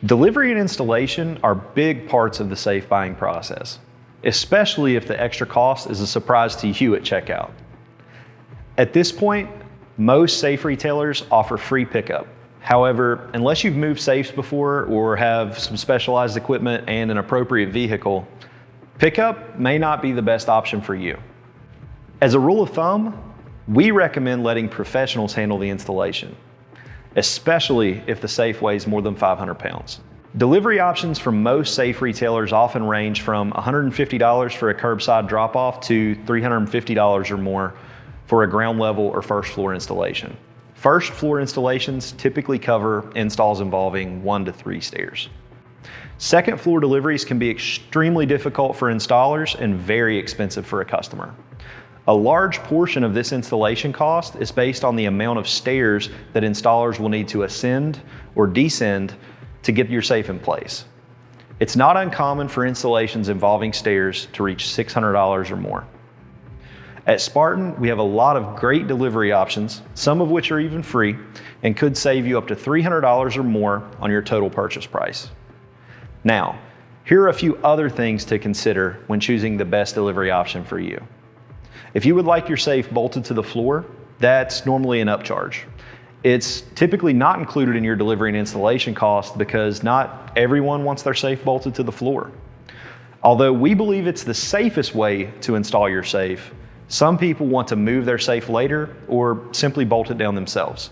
Delivery and installation are big parts of the safe buying process, especially if the extra cost is a surprise to you at checkout. At this point, most safe retailers offer free pickup. However, unless you've moved safes before or have some specialized equipment and an appropriate vehicle, pickup may not be the best option for you. As a rule of thumb, we recommend letting professionals handle the installation, especially if the safe weighs more than 500 pounds. Delivery options from most safe retailers often range from $150 for a curbside drop-off to $350 or more for a ground level or first floor installation. First floor installations typically cover installs involving 1 to 3 stairs. Second floor deliveries can be extremely difficult for installers and very expensive for a customer. A large portion of this installation cost is based on the amount of stairs that installers will need to ascend or descend to get your safe in place. It's not uncommon for installations involving stairs to reach $600 or more. At Spartan, we have a lot of great delivery options, some of which are even free, and could save you up to $300 or more on your total purchase price. Now, here are a few other things to consider when choosing the best delivery option for you. If you would like your safe bolted to the floor, that's normally an upcharge. It's typically not included in your delivery and installation cost because not everyone wants their safe bolted to the floor. Although we believe it's the safest way to install your safe, some people want to move their safe later or simply bolt it down themselves.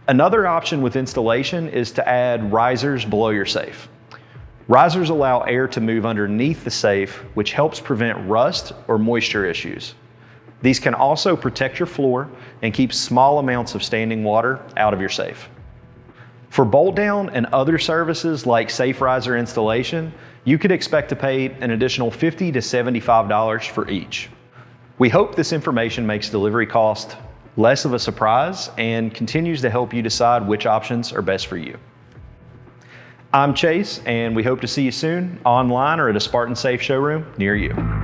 Another option with installation is to add risers below your safe. Risers allow air to move underneath the safe, which helps prevent rust or moisture issues. These can also protect your floor and keep small amounts of standing water out of your safe. For bolt down and other services like safe riser installation, you could expect to pay an additional $50 to $75 for each. We hope this information makes delivery cost less of a surprise and continues to help you decide which options are best for you. I'm Chase, and we hope to see you soon online or at a Spartan Safe showroom near you.